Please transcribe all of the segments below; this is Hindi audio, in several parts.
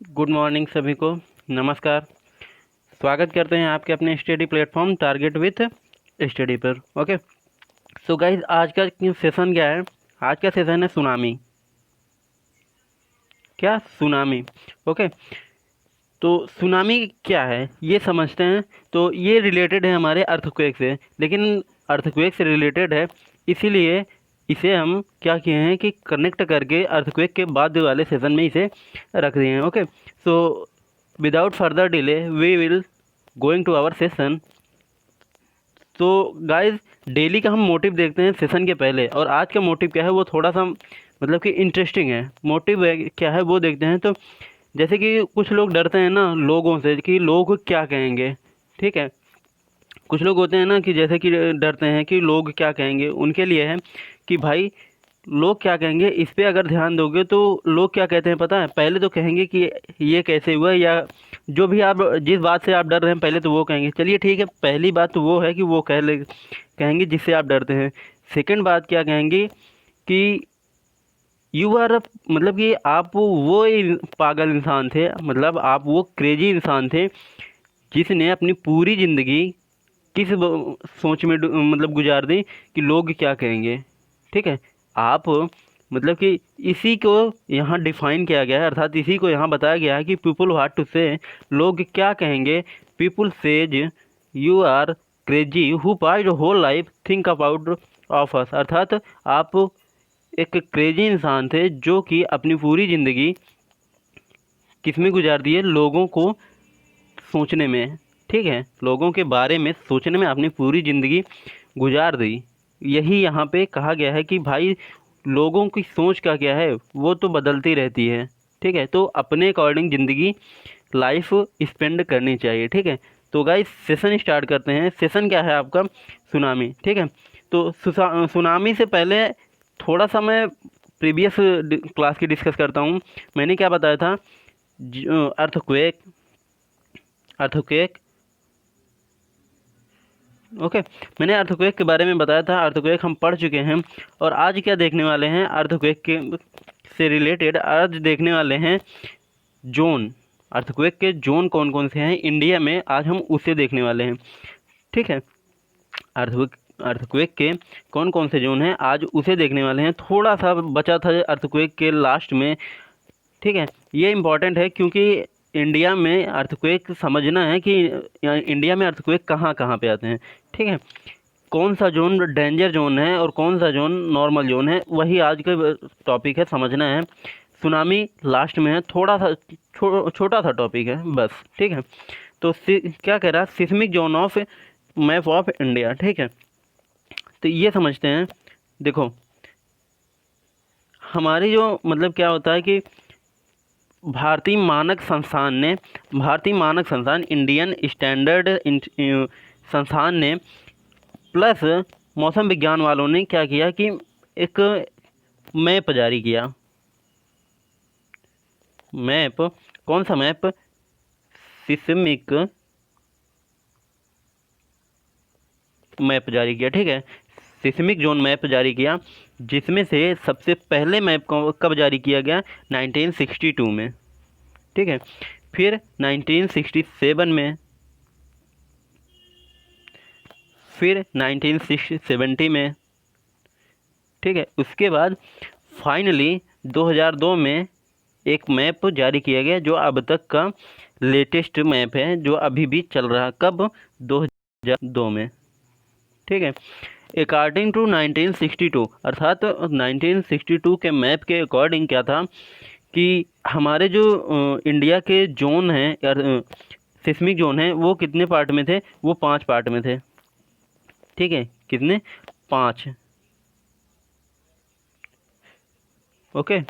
गुड मॉर्निंग सभी को। नमस्कार। स्वागत करते हैं आपके अपने study platform target with study पर। ओके, सो गाइज आज का सेशन क्या है? आज का सेशन है सुनामी। क्या? सुनामी। ओके, तो सुनामी क्या है ये समझते हैं। तो ये रिलेटेड है हमारे अर्थक्वेक से, लेकिन अर्थक्वेक से रिलेटेड है इसीलिए इसे हम क्या किए हैं कि कनेक्ट करके अर्थक्वेक के बाद वाले सेशन में इसे रख दिए हैं। Okay, so without further delay we will going to our session. तो गाइस, डेली का हम मोटिव देखते हैं सेशन के पहले, और आज का मोटिव क्या है वो थोड़ा सा मतलब कि इंटरेस्टिंग है। मोटिव क्या है वो देखते हैं। तो जैसे कि कुछ लोग डरते हैं ना लोगों से कि लोग क्या कहेंगे। ठीक है, कुछ लोग होते हैं ना कि जैसे कि डरते हैं कि लोग क्या कहेंगे। उनके लिए है कि भाई लोग क्या कहेंगे इस पे अगर ध्यान दोगे तो लोग क्या कहते हैं पता है? पहले तो कहेंगे कि ये कैसे हुआ, या जो भी आप जिस बात से आप डर रहे हैं पहले तो वो कहेंगे। चलिए ठीक है, पहली बात तो वो है कि वो कहेंगे जिससे आप डरते हैं। सेकंड बात क्या कहेंगे कि यू आर मतलब कि आप वो पागल इंसान थे, मतलब आप वो क्रेजी इंसान थे जिसने अपनी पूरी ज़िंदगी किस सोच में मतलब गुजार दी कि लोग क्या कहेंगे। ठीक है, आप मतलब कि इसी को यहाँ डिफाइन किया गया है, अर्थात इसी को यहाँ बताया गया है कि पीपल व्हाट टू से, लोग क्या कहेंगे। People says you are crazy who past whole life think about of us, अर्थात आप एक क्रेजी इंसान थे जो कि अपनी पूरी ज़िंदगी किस में गुजार दी है? लोगों को सोचने में। ठीक है, लोगों के बारे में सोचने में अपनी पूरी ज़िंदगी गुजार दी। यही यहाँ पे कहा गया है कि भाई लोगों की सोच का क्या है, वो तो बदलती रहती है। ठीक है, तो अपने अकॉर्डिंग ज़िंदगी लाइफ स्पेंड करनी चाहिए। ठीक है, तो गाइस सेशन स्टार्ट करते हैं। सेशन क्या है आपका? सुनामी। ठीक है, तो सुनामी से पहले थोड़ा सा मैं प्रीवियस क्लास की डिस्कस करता हूँ। मैंने क्या बताया था? अर्थक्वेक। अर्थक्वेक। ओके, मैंने अर्थक्वेक के बारे में बताया था। अर्थक्वेक हम पढ़ चुके हैं, और आज क्या देखने वाले हैं? अर्थक्वेक के से रिलेटेड आज देखने वाले हैं जोन। अर्थक्वेक के जोन कौन कौन से हैं इंडिया में, आज हम उसे देखने वाले हैं। ठीक है, अर्थक्वेक अर्थक्वेक के कौन कौन से जोन हैं आज उसे देखने वाले हैं। थोड़ा सा बचा था अर्थक्वेक के लास्ट में। ठीक है, ये इम्पॉर्टेंट है क्योंकि इंडिया में अर्थक्वेक समझना है कि इंडिया में अर्थक्वेक कहाँ कहाँ पे आते हैं। ठीक है, कौन सा जोन डेंजर जोन है और कौन सा जोन नॉर्मल जोन है, वही आज का टॉपिक है, समझना है। सुनामी लास्ट में है, थोड़ा सा छोटा सा टॉपिक है बस। ठीक है, तो क्या कह रहा है? Seismic zone of map of India. ठीक है, तो ये समझते हैं। देखो, हमारी जो मतलब क्या होता है कि भारतीय मानक संस्थान इंडियन स्टैंडर्ड संस्थान ने प्लस मौसम विज्ञान वालों ने क्या किया कि एक मैप जारी किया। मैप, कौन सा मैप? सिस्मिक मैप जारी किया। ठीक है, सिस्मिक जोन मैप जारी किया, जिसमें से सबसे पहले मैप को कब जारी किया गया? 1962 में। ठीक है, फिर 1967 में, फिर 1970 में। ठीक है, उसके बाद फाइनली 2002 में एक मैप जारी किया गया जो अब तक का लेटेस्ट मैप है, जो अभी भी चल रहा है। कब? 2002 में। ठीक है, अकॉर्डिंग टू 1962, अर्थात 1962 के मैप के अकॉर्डिंग क्या था कि हमारे जो इंडिया के जोन हैं, सिस्मिक जोन हैं, वो कितने पार्ट में थे? वो 5 पार्ट में थे। ठीक है, कितने? 5। ओके,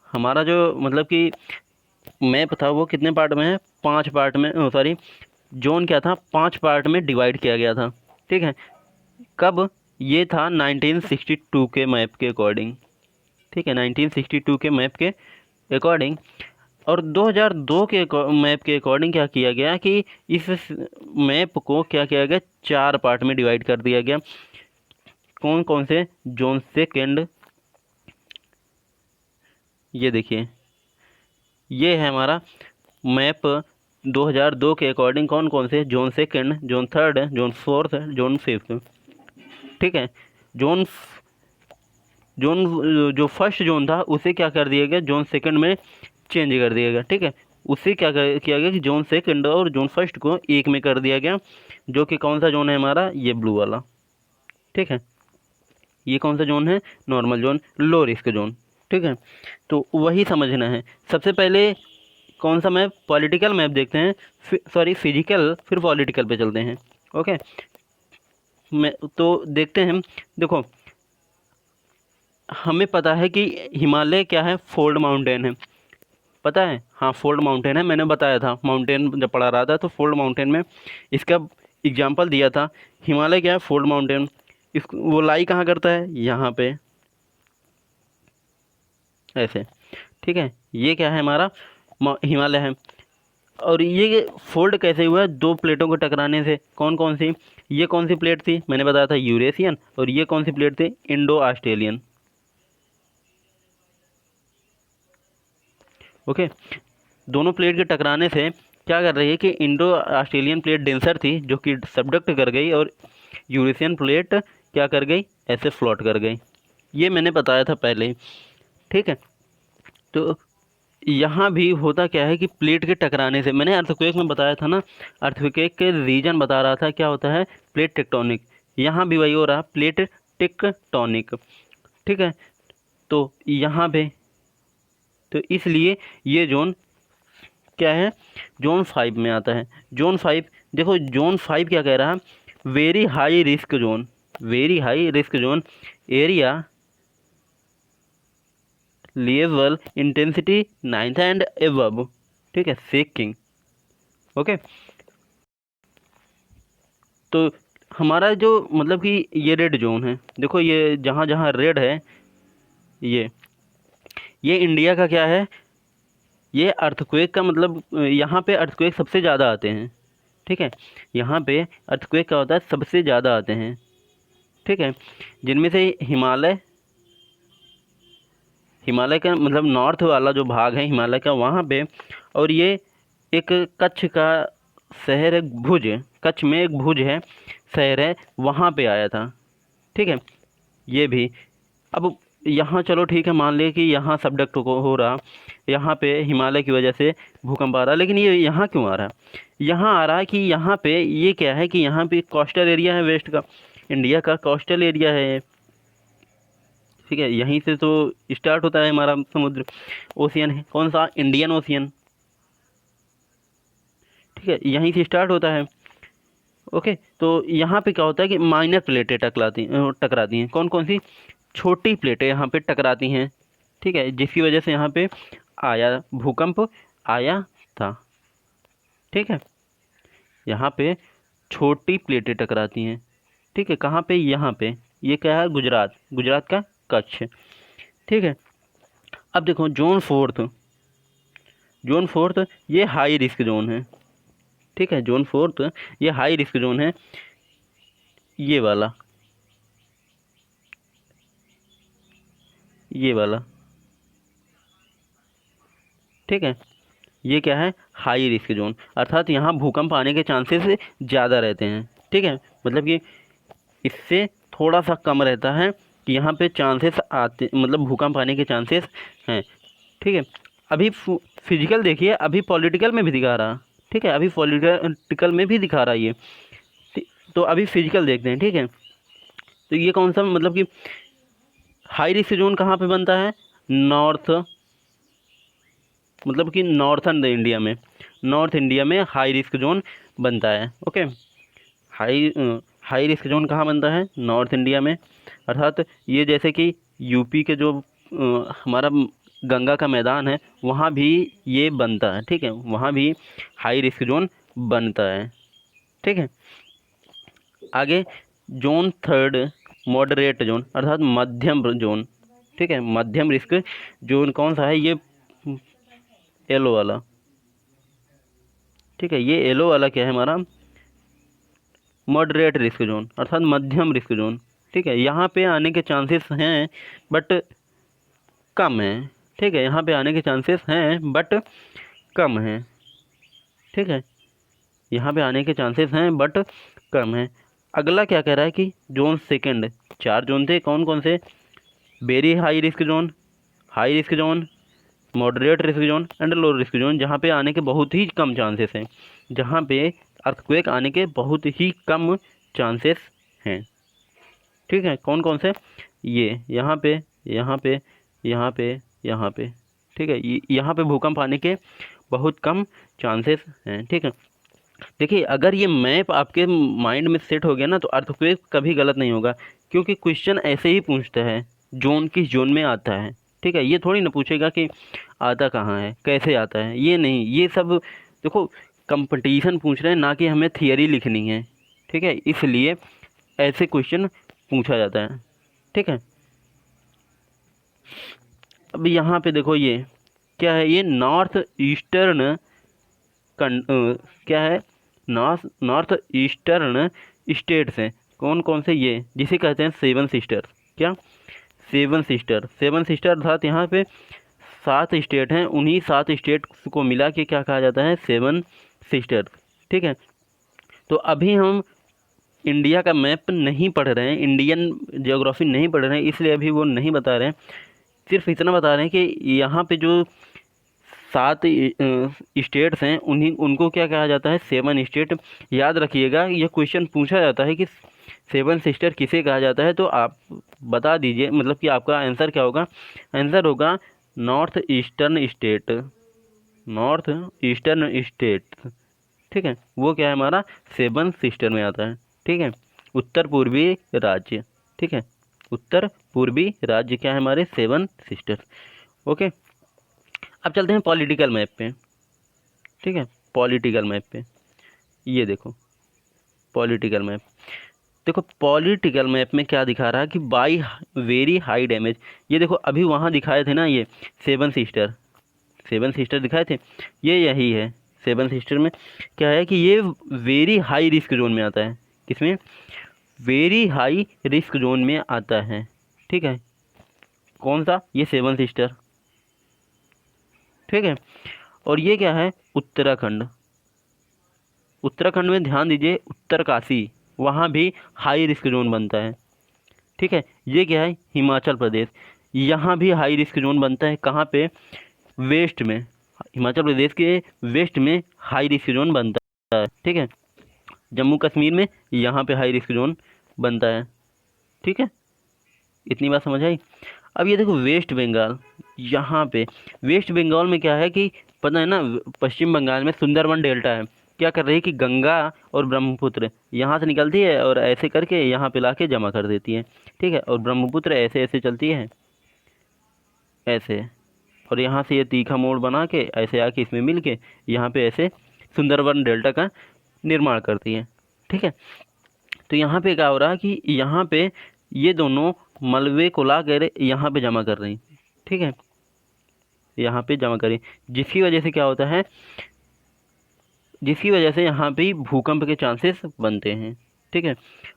हमारा जो मतलब कि मैप था वो कितने पार्ट में है? 5 पार्ट में, सॉरी, जोन क्या था? 5 पार्ट में डिवाइड किया गया था। ठीक है, कब? ये था 1962 के मैप के अकॉर्डिंग। ठीक है, 1962 के मैप के अकॉर्डिंग। और 2002 के मैप के अकॉर्डिंग क्या किया गया कि इस मैप को क्या किया गया? 4 पार्ट में डिवाइड कर दिया गया। कौन कौन से जोन? सेकेंड, ये देखिए, ये है हमारा मैप 2002 के अकॉर्डिंग कौन कौन से zone second, zone third, zone fourth, zone fifth. ठीक है, जोन जोन जो फर्स्ट जोन था उसे क्या कर दिया गया, जोन सेकंड में चेंज कर दिया गया। ठीक है, उससे किया गया कि जोन सेकंड और जोन फर्स्ट को एक में कर दिया गया, जो कि कौन सा जोन है हमारा, ये ब्लू वाला। ठीक है, ये कौन सा जोन है, normal zone, low risk zone. ठीक है, तो वही समझना है। सबसे पहले कौन सा मैप, पॉलिटिकल मैप देखते हैं, सॉरी फिजिकल, फिर पॉलिटिकल पे चलते हैं। ओके, मैं तो देखते हैं। देखो, हमें पता है कि हिमालय क्या है, फोल्ड माउंटेन है, पता है, हाँ फोल्ड माउंटेन है, मैंने बताया था माउंटेन जब पढ़ा रहा था, तो फोल्ड माउंटेन में इसका एग्जाम्पल दिया था। हिमालय क्या है, फोल्ड माउंटेन। इस वो लाई कहाँ करता है, यहाँ पे ऐसे। ठीक है, ये क्या है हमारा, हिमालय है। और ये फोल्ड कैसे हुआ है, दो प्लेटों को टकराने से। कौन कौन सी, ये कौन सी प्लेट थी, मैंने बताया था यूरेशियन, और ये कौन सी प्लेट थी, इंडो ऑस्ट्रेलियन। ओके, दोनों प्लेट के टकराने से क्या कर रही है कि इंडो ऑस्ट्रेलियन प्लेट डेंसर थी, जो कि सबडक्ट कर गई, और यूरेशियन प्लेट क्या कर गई, ऐसे फ्लोट कर गई। ये मैंने बताया था पहले ही। ठीक है, तो यहाँ भी होता क्या है कि प्लेट के टकराने से, मैंने अर्थक्वेक में बताया था ना, अर्थक्वेक के रीजन बता रहा था, क्या होता है, प्लेट टेक्टोनिक। यहाँ भी वही हो रहा, प्लेट टेक्टोनिक। ठीक है, तो यहाँ पे, तो इसलिए ये जोन क्या है, जोन 5 में आता है। जोन 5, देखो जोन 5 क्या कह रहा है, very high risk zone, very high risk zone, area level intensity 9th and above. ठीक है, सेकिंग। ओके, तो हमारा जो मतलब कि ये रेड जोन है, देखो ये जहाँ जहाँ रेड है, ये इंडिया का क्या है, ये अर्थक्वेक का मतलब, यहाँ पे अर्थक्वेक सबसे ज़्यादा आते हैं। ठीक है, यहाँ पे अर्थक्वेक का होता है सबसे ज़्यादा आते हैं। ठीक है, जिनमें से हिमालय, हिमालय का मतलब नॉर्थ वाला जो भाग है हिमालय का, वहाँ पे, और ये एक कच्छ का शहर है, भुज, कच्छ में एक भुज है, शहर है, वहाँ पे आया था। ठीक है, ये भी। अब यहाँ चलो ठीक है, मान लिया कि यहाँ सबडक्ट को हो रहा, यहाँ पे हिमालय की वजह से भूकंप आ रहा, लेकिन ये यहाँ क्यों आ रहा है, यहाँ आ रहा है कि यहाँ पे ये क्या है कि यहाँ पे कोस्टल एरिया है, वेस्ट का, इंडिया का कोस्टल एरिया है ये। ठीक है, यहीं से तो स्टार्ट होता है हमारा समुद्र, ओशियन है, कौन सा, इंडियन ओशियन। ठीक है, यहीं से स्टार्ट होता है। ओके, तो यहाँ पे क्या होता है कि माइनर प्लेटें टकराती हैं, कौन कौन सी, छोटी प्लेटें यहाँ पे टकराती हैं। ठीक है, जिसकी वजह से यहाँ पे आया भूकंप आया था। ठीक है, यहाँ पे छोटी प्लेटें टकराती हैं। ठीक है, कहाँ पे, यहाँ पे, ये क्या है, गुजरात, गुजरात का कच्छ। ठीक है, अब देखो जोन फोर्थ, जोन फोर्थ ये हाई रिस्क जोन है। ठीक है, जोन फोर्थ ये हाई रिस्क जोन है, ये वाला, ये वाला। ठीक है, ये क्या है, हाई रिस्क जोन, अर्थात यहाँ भूकंप आने के चांसेस ज़्यादा रहते हैं। ठीक है, मतलब कि इससे थोड़ा सा कम रहता है कि यहाँ पे चांसेस आते, मतलब भूकंप आने के चांसेस हैं। ठीक है, अभी फिजिकल देखिए, अभी पॉलिटिकल में भी दिखा रहा। ठीक है, अभी पॉलिटिकल में भी दिखा रहा ये। तो अभी फिजिकल देखते हैं। ठीक है, तो ये कौन सा, मतलब कि हाई रिस्क जोन कहाँ पे बनता है, नॉर्थ, मतलब कि नॉर्थन इंडिया में, नॉर्थ इंडिया में हाई रिस्क जोन बनता है। Okay, high high risk zone कहाँ बनता है, नॉर्थ इंडिया में, अर्थात ये जैसे कि यूपी के जो हमारा गंगा का मैदान है, वहाँ भी ये बनता है। ठीक है, वहाँ भी हाई रिस्क जोन बनता है। ठीक है, आगे जोन थर्ड, मॉडरेट जोन, अर्थात मध्यम जोन। ठीक है, मध्यम रिस्क जोन कौन सा है, ये येलो वाला। ठीक है, ये येलो वाला क्या है हमारा, मॉडरेट रिस्क जोन, अर्थात मध्यम रिस्क जोन। ठीक है, यहाँ पे आने के चांसेस हैं, बट कम है। ठीक है, यहाँ पे आने के चांसेस हैं बट कम हैं। ठीक है, यहाँ पे आने के चांसेस हैं बट कम हैं। अगला क्या कह रहा है कि जोन सेकंड, 4 जोन थे, कौन कौन से? Very high risk zone, high risk zone, moderate risk zone and low risk zone, जहाँ पे आने के बहुत ही कम चांसेस हैं, जहाँ पे अर्थक्वेक आने के बहुत ही कम चांसेस हैं। ठीक है, कौन कौन से? ये यहाँ पे, यहाँ पे, यहाँ पे, यहाँ पे। ठीक है, यहाँ पे भूकंप आने के बहुत कम चांसेस हैं। ठीक है, देखिए अगर ये मैप आपके माइंड में सेट हो गया ना तो अर्थक्वेक कभी गलत नहीं होगा, क्योंकि क्वेश्चन ऐसे ही पूछता है जोन किस जोन में आता है। ठीक है, ये थोड़ी ना पूछेगा कि आता कहाँ है, कैसे आता है, ये नहीं, ये सब देखो कंपटीशन पूछ रहे हैं, ना कि हमें थियरी लिखनी है। ठीक है, इसलिए ऐसे क्वेश्चन पूछा जाता है। ठीक है, अब यहाँ पे देखो ये क्या है, ये नॉर्थ ईस्टर्न क्या है, नॉर्थ ईस्टर्न स्टेट्स हैं। कौन कौन से? ये जिसे कहते हैं सेवन सिस्टर। क्या? Seven sister. सेवन सिस्टर अर्थात यहाँ पे 7 स्टेट हैं, उन्हीं 7 स्टेट को मिला के क्या कहा जाता है? Seven sister. ठीक है, तो अभी हम इंडिया का मैप नहीं पढ़ रहे हैं, इंडियन ज्योग्राफी नहीं पढ़ रहे हैं, इसलिए अभी वो नहीं बता रहे हैं। सिर्फ इतना बता रहे हैं कि यहाँ पे जो 7 स्टेट्स हैं उन्हीं उनको क्या कहा जाता है? Seven state. याद रखिएगा, यह क्वेश्चन पूछा जाता है कि सेवन सिस्टर किसे कहा जाता है, तो आप बता दीजिए, मतलब कि आपका आंसर क्या होगा? आंसर होगा north eastern state, north eastern state. ठीक है, वो क्या है हमारा? सेवन सिस्टर में आता है। ठीक है, उत्तर पूर्वी राज्य। ठीक है, उत्तर पूर्वी राज्य क्या है हमारे? Seven sister. ओके, अब चलते हैं पॉलिटिकल मैप पे। ठीक है, पॉलिटिकल मैप पे ये देखो, पॉलिटिकल मैप देखो, पॉलिटिकल मैप में क्या दिखा रहा है कि बाई वेरी हाई डैमेज। ये देखो अभी वहाँ दिखाए थे ना ये सेवन सिस्टर, सेवन सिस्टर दिखाए थे, ये यही है। सेवन सिस्टर में क्या है कि ये वेरी हाई रिस्क जोन में आता है। किसमें? वेरी हाई रिस्क जोन में आता है। ठीक है, कौन सा? ये सेवन सिस्टर। ठीक है, और ये क्या है? उत्तराखंड। उत्तराखंड में ध्यान दीजिए, उत्तरकाशी, वहाँ भी हाई रिस्क जोन बनता है। ठीक है, ये क्या है? हिमाचल प्रदेश, यहाँ भी हाई रिस्क जोन बनता है। कहाँ पे? वेस्ट में, हिमाचल प्रदेश के वेस्ट में हाई रिस्क जोन बनता है। ठीक है, जम्मू कश्मीर में यहाँ पे हाई रिस्क जोन बनता है। ठीक है, इतनी बात समझ आई। अब ये देखो वेस्ट बंगाल, यहाँ पे वेस्ट बंगाल में क्या है कि पता है ना, पश्चिम बंगाल में सुंदरवन डेल्टा है। क्या कर रही है कि गंगा और ब्रह्मपुत्र यहाँ से निकलती है और ऐसे करके यहाँ पे लाके जमा कर देती है। ठीक है, और ब्रह्मपुत्र ऐसे ऐसे चलती है, ऐसे, और यहाँ से ये तीखा मोड़ बना के ऐसे आके इसमें मिल के यहाँ पे ऐसे सुंदरवन डेल्टा का निर्माण करती है। ठीक है, तो यहाँ पे क्या हो रहा है कि यहाँ पे ये दोनों मलबे को ला कर यहाँ पे जमा कर रही। ठीक है, यहाँ पे जमा करें, जिसकी वजह से क्या होता है, जिसकी वजह से यहाँ पे भूकंप के चांसेस बनते हैं। ठीक है,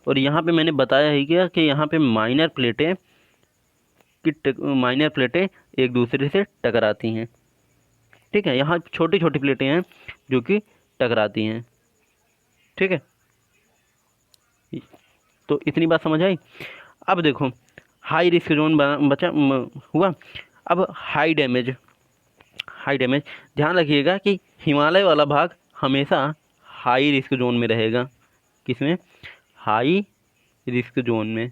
और यहाँ पे मैंने बताया ही क्या कि यहाँ पे माइनर प्लेटें एक दूसरे से टकराती हैं। ठीक है, यहाँ छोटी छोटी प्लेटें हैं जो कि टकराती हैं। ठीक है, तो इतनी बात समझ आई। अब देखो हाई रिस्क जोन हुआ। अब हाई डैमेज, हाई डैमेज ध्यान रखिएगा कि हिमालय वाला भाग हमेशा हाई रिस्क जोन में रहेगा। किसमें? हाई रिस्क जोन में।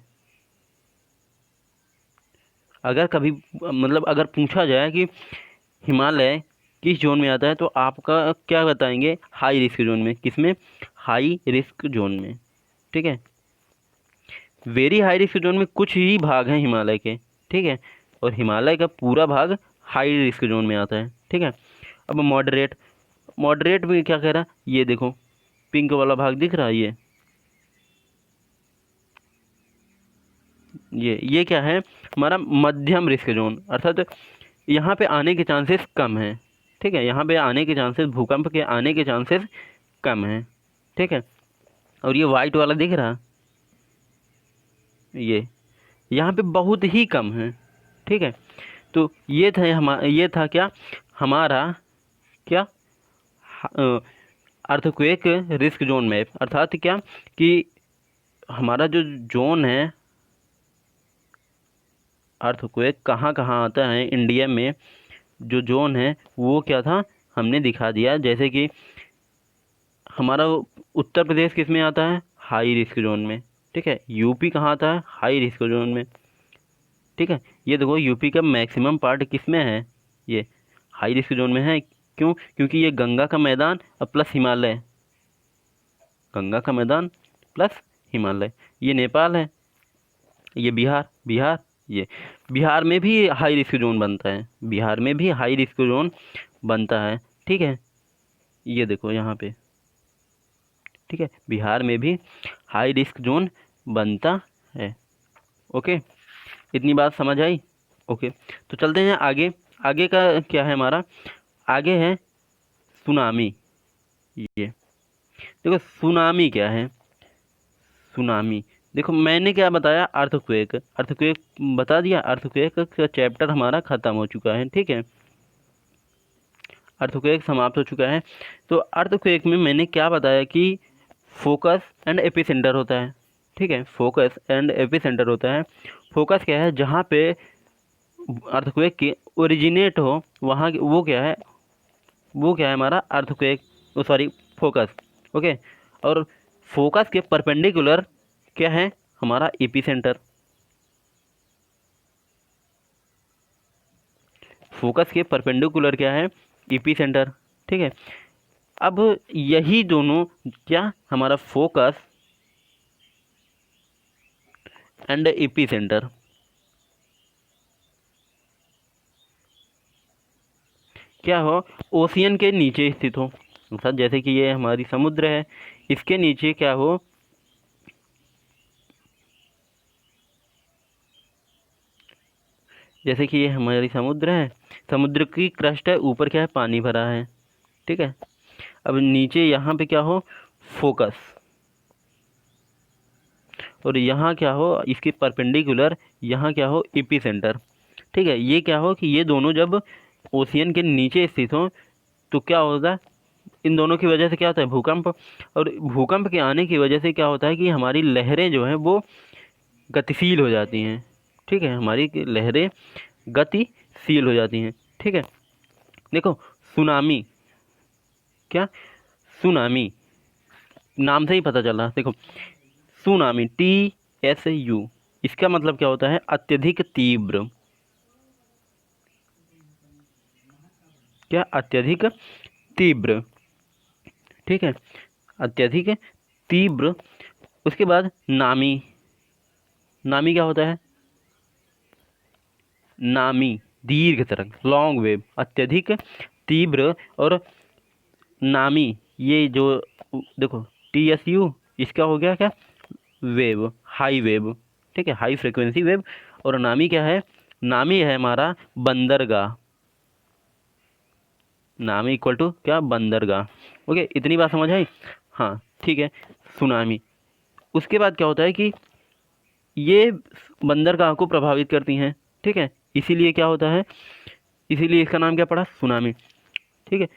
अगर कभी मतलब अगर पूछा जाए कि हिमालय किस जोन में आता है तो आपका क्या बताएंगे? हाई रिस्क जोन में। किसमें? हाई रिस्क जोन में। ठीक है, वेरी हाई रिस्क जोन में कुछ ही भाग हैं हिमालय के। ठीक है, और हिमालय का पूरा भाग हाई रिस्क जोन में आता है। ठीक है, अब मॉडरेट, मॉडरेट में क्या कह रहा है? ये देखो पिंक वाला भाग दिख रहा है, ये क्या है? हमारा मध्यम रिस्क जोन, अर्थात यहाँ पे आने के चांसेस कम हैं। ठीक है, यहाँ पे आने के चांसेस, भूकंप के आने के चांसेस कम हैं। ठीक है, और ये वाइट वाला दिख रहा, ये यहाँ पे बहुत ही कम है। ठीक है, तो ये था क्या, हमारा क्या, अर्थक्वेक रिस्क जोन मैप। अर्थात क्या कि हमारा जो जोन है, अर्थक्वेक कहाँ कहाँ आता है इंडिया में, जो जोन है वो क्या था, हमने दिखा दिया। जैसे कि हमारा उत्तर प्रदेश किस में आता है, हाई रिस्क जोन में। ठीक है, यूपी कहाँ आता है, हाई रिस्क जोन में। ठीक है, ये देखो यूपी का मैक्सिमम पार्ट किस में है, ये हाई रिस्क जोन में है। क्यों, क्योंकि ये गंगा का मैदान और प्लस हिमालय, गंगा का मैदान प्लस हिमालय। ये नेपाल है, ये बिहार ये बिहार में भी हाई रिस्क जोन बनता है, बिहार में भी हाई रिस्क जोन बनता है। ठीक है, ये देखो यहाँ पे, ठीक है, बिहार में भी हाई रिस्क जोन बनता है। ओके, इतनी बात समझ आई। ओके, तो चलते हैं आगे। आगे का क्या है हमारा, आगे है सुनामी। ये देखो सुनामी क्या है, सुनामी देखो मैंने क्या बताया, अर्थक्वेक, अर्थक्वेक बता दिया। अर्थक्वेक का चैप्टर हमारा ख़त्म हो चुका है। ठीक है, अर्थक्वेक समाप्त हो चुका है। तो अर्थक्वेक में मैंने क्या बताया कि फोकस एंड एपिसेंटर होता है। ठीक है, फोकस एंड एपिसेंटर होता है। फोकस क्या है, जहाँ पे अर्थक्वेक की ओरिजिनेट हो वहाँ वो क्या है, वो क्या है हमारा अर्थक्वेक, सॉरी फोकस। ओके, और फोकस के परपेंडिकुलर क्या है, हमारा एपिसेंटर। फोकस के परपेंडिकुलर क्या है, एपिसेंटर। ठीक है, अब यही दोनों क्या, हमारा फोकस एंड एपिसेंटर क्या हो, ओशियन के नीचे स्थित हो। अर्थात जैसे कि ये हमारी समुद्र है, इसके नीचे क्या हो, जैसे कि ये हमारी समुद्र है, समुद्र की क्रस्ट है, ऊपर क्या है, पानी भरा है। ठीक है, अब नीचे यहाँ पे क्या हो, फोकस, और यहाँ क्या हो, इसके परपेंडिकुलर यहाँ क्या हो, एपिसेंटर। ठीक है, ये क्या हो कि ये दोनों जब ओशियन के नीचे स्थित हो तो क्या होता है, इन दोनों की वजह से क्या होता है, भूकंप। और भूकंप के आने की वजह से क्या होता है कि हमारी लहरें जो हैं वो गतिशील हो जाती हैं। ठीक है, हमारी लहरें गतिशील हो जाती हैं। ठीक है, देखो सुनामी क्या, सुनामी नाम से ही पता चल रहा, देखो सुनामी, TSU, इसका मतलब क्या होता है, अत्यधिक तीव्र। क्या, अत्यधिक तीव्र। ठीक है, अत्यधिक तीव्र। उसके बाद नामी, नामी क्या होता है, नामी दीर्घ तरंग, लॉन्ग वेव, अत्यधिक तीव्र और नामी। ये जो देखो TSU, इसका हो गया क्या, वेव, हाई वेव। ठीक है, हाई फ्रिक्वेंसी वेव। और नामी क्या है, नामी है हमारा बंदरगाह, नामी इक्वल टू क्या, बंदरगाह। ओके, इतनी बात समझ आई। हाँ ठीक है, सुनामी। उसके बाद क्या होता है कि ये बंदरगाह को प्रभावित करती हैं। ठीक है, इसीलिए क्या होता है, इसीलिए इसका नाम क्या पड़ा, सुनामी। ठीक है,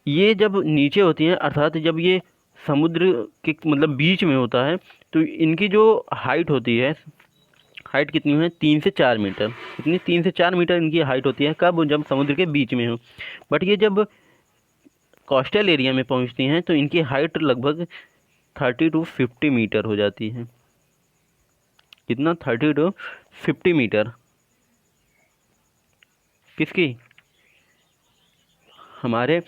ये जब नीचे होती हैं, अर्थात जब ये समुद्र के मतलब बीच में होता है, तो इनकी जो हाइट होती है, हाइट कितनी है, 3 से 4 मीटर। कितनी, 3 से 4 मीटर इनकी हाइट होती है। कब, जब समुद्र के बीच में हो। बट ये जब कोस्टल एरिया में पहुंचती हैं तो इनकी हाइट लगभग 30 to 50 मीटर हो जाती है। कितना, 30 to 50 मीटर। किसकी, हमारे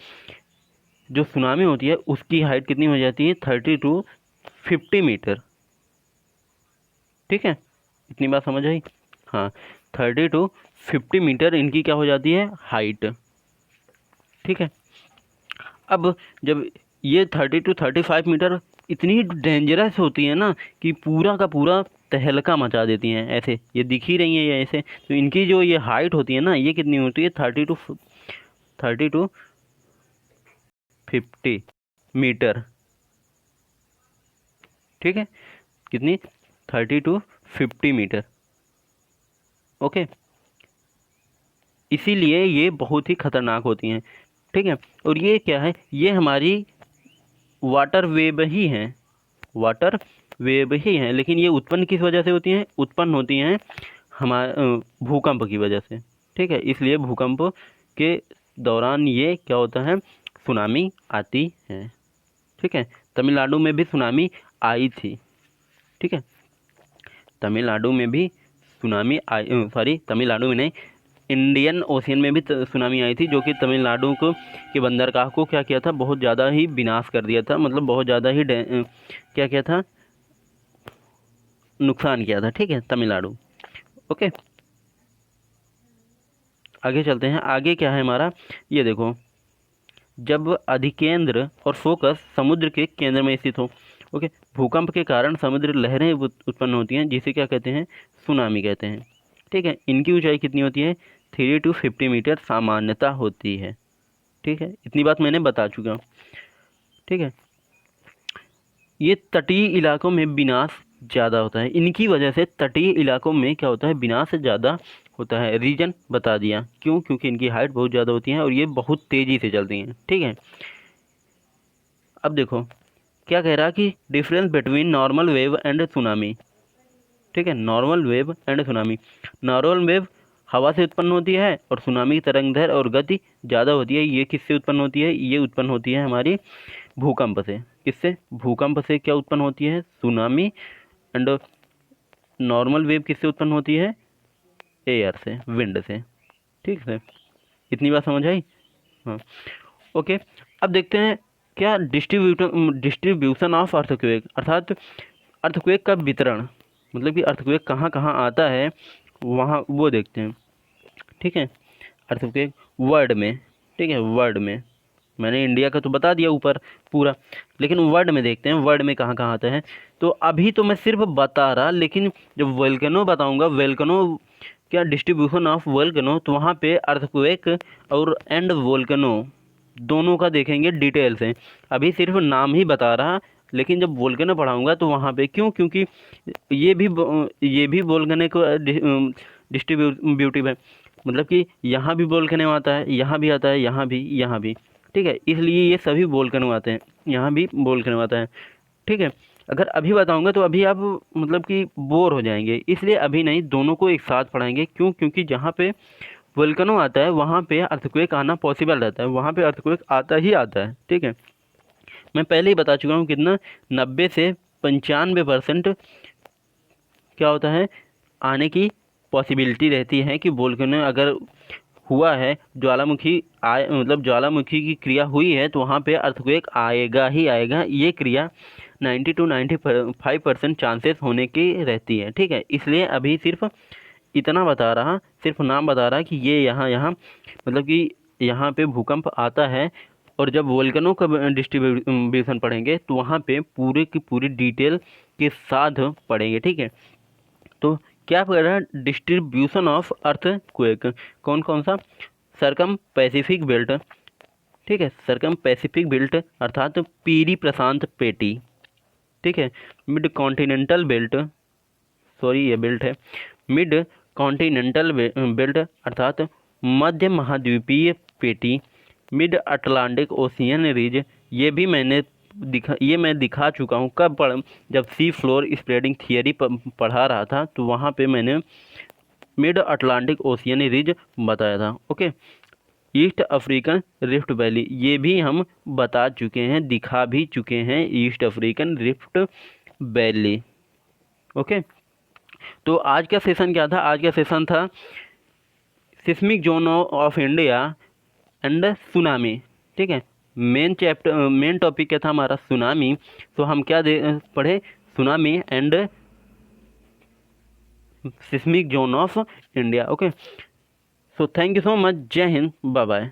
जो सुनामी होती है उसकी हाइट कितनी हो जाती है, 30 to 50 मीटर। ठीक है, इतनी बात समझ आई। हाँ, 30 to 50 मीटर इनकी क्या हो जाती है, हाइट। ठीक है, अब जब ये 30 to 35 मीटर इतनी डेंजरस होती है ना कि पूरा का पूरा तहलका मचा देती हैं। ऐसे ये दिख ही रही हैं ये ऐसे, तो इनकी जो ये हाइट होती है ना, ये कितनी होती है, 30 to 50 मीटर। ठीक है, कितनी, 30 to 50 मीटर। ओके, इसीलिए ये बहुत ही खतरनाक होती हैं, ठीक है। और ये क्या है, ये हमारी वाटर वेव ही हैं, वाटर वेव ही हैं, लेकिन ये उत्पन्न किस वजह से होती हैं, उत्पन्न होती हैं हमारे भूकंप की वजह से, ठीक है। इसलिए भूकंप के दौरान ये क्या होता है, सुनामी आती है, ठीक है। तमिलनाडु में भी सुनामी आई थी, ठीक है। तमिलनाडु में भी सुनामी आई, सॉरी तमिलनाडु में नहीं, इंडियन ओशियन में भी सुनामी आई थी, जो कि तमिलनाडु को के बंदरगाह को क्या किया था, बहुत ज़्यादा ही विनाश कर दिया था, मतलब बहुत ज़्यादा ही क्या किया था, नुकसान किया था, ठीक है, तमिलनाडु। ओके, आगे चलते हैं। आगे क्या है हमारा, ये देखो, जब अधिकेंद्र और फोकस समुद्र के केंद्र में स्थित हो, ओके, भूकंप के कारण समुद्र लहरें उत्पन्न होती हैं, जिसे क्या कहते हैं, सुनामी कहते हैं, ठीक है। इनकी ऊंचाई कितनी होती है, 3 to 50 मीटर सामान्यता होती है, ठीक है। इतनी बात मैंने बता चुका हूँ, ठीक है। ये तटीय इलाकों में विनाश ज़्यादा होता है, इनकी वजह से तटीय इलाकों में क्या होता है, विनाश ज़्यादा होता है। रीजन बता दिया, क्यों, क्योंकि इनकी हाइट बहुत ज़्यादा होती है और ये बहुत तेज़ी से चलती हैं, ठीक है। अब देखो क्या कह रहा कि difference between normal wave and tsunami, ठीक है। Normal wave and tsunami, normal wave हवा से उत्पन्न होती है और सुनामी की तरंग दैर्घ्य और गति ज़्यादा होती है। ये किससे उत्पन्न होती है, ये उत्पन्न होती है हमारी भूकंप से। किससे, भूकंप से क्या उत्पन्न होती है, सुनामी। एंड नॉर्मल वेव किससे उत्पन्न होती है, एयर से, विंड से, ठीक है। इतनी बात समझ आई, हाँ, ओके। अब देखते हैं क्या डिस्ट्रीब्यूशन ऑफ अर्थक्वेक, अर्थात अर्थक्वेक का वितरण, मतलब कि अर्थक्वेक कहाँ कहाँ आता है वहाँ, वो देखते हैं, ठीक है। अर्थक्वेक वर्ल्ड में, ठीक है, वर्ल्ड में, मैंने इंडिया का तो बता दिया ऊपर पूरा, लेकिन वर्ल्ड में देखते हैं, वर्ल्ड में कहाँ कहाँ आता है। तो अभी तो मैं सिर्फ बता रहा, लेकिन जब वोल्केनो बताऊंगा, वोल्केनो क्या डिस्ट्रीब्यूशन ऑफ वोल्केनो, तो वहाँ पे अर्थक्वेक और एंड वोल्केनो दोनों का देखेंगे डिटेल से। अभी सिर्फ नाम ही बता रहा, लेकिन जब वोल्केनो पढ़ाऊंगा तो वहाँ पे, क्यों, क्योंकि ये भी वोल्केनो को डिस्ट्रीब्यूटिव है, मतलब कि यहाँ भी वोल्केनो आता है, यहाँ भी आता है, यहाँ भी, यहाँ भी, ठीक है। इसलिए ये सभी वोल्केनो आते हैं, यहाँ भी वोल्केनो आता है, ठीक है। अगर अभी बताऊंगा तो अभी आप मतलब कि बोर हो जाएंगे, इसलिए अभी नहीं, दोनों को एक साथ पढ़ाएंगे। क्यों, क्योंकि जहाँ पे वोल्केनो आता है वहाँ पे अर्थक्वेक आना पॉसिबल रहता है, वहाँ पे अर्थक्वेक आता ही आता है, ठीक है। मैं पहले ही बता चुका हूँ कितना, 90 से 95% क्या होता है, आने की पॉसिबिलिटी रहती है कि वोल्केनो अगर हुआ है, ज्वालामुखी आए, मतलब ज्वालामुखी की क्रिया हुई है, तो वहाँ पे अर्थक्वेक आएगा ही आएगा। ये क्रिया 90 to 95% चांसेस होने की रहती है, ठीक है। इसलिए अभी सिर्फ इतना बता रहा, सिर्फ नाम बता रहा कि ये यहाँ यहाँ मतलब कि यहाँ पे भूकंप आता है, और जब वोल्केनो का डिस्ट्रीब्यूशन पढ़ेंगे तो वहाँ पे पूरे की पूरी डिटेल के साथ पढ़ेंगे, ठीक है। तो क्या पढ़ रहा है, डिस्ट्रीब्यूशन ऑफ अर्थक्वेक, कौन कौन सा, सरकम पैसिफिक बेल्ट, ठीक है, सरकम पैसिफिक बेल्ट अर्थात पीरी प्रशांत पेटी, ठीक है। मिड कॉन्टिनेंटल बेल्ट, सॉरी ये बेल्ट है, मिड कॉन्टिनेंटल बेल्ट अर्थात मध्य महाद्वीपीय पेटी, मिड अटलांटिक ओशियन रीज, ये भी मैं दिखा चुका हूँ, कब जब सी फ्लोर स्प्रेडिंग थियरी पढ़ा रहा था, तो वहाँ पे मैंने मिड अटलांटिक ओशियन रीज बताया था, okay. East African rift valley, ये भी हम बता चुके हैं, दिखा भी चुके हैं, east African rift valley, okay. तो आज का सेशन क्या था, आज का सेशन था seismic zone of India and tsunami, ठीक है। मेन टॉपिक क्या था हमारा, सुनामी। तो हम क्या पढ़े, tsunami and seismic zone of India, okay. So thank you so much, जय हिंद, बाय बाय।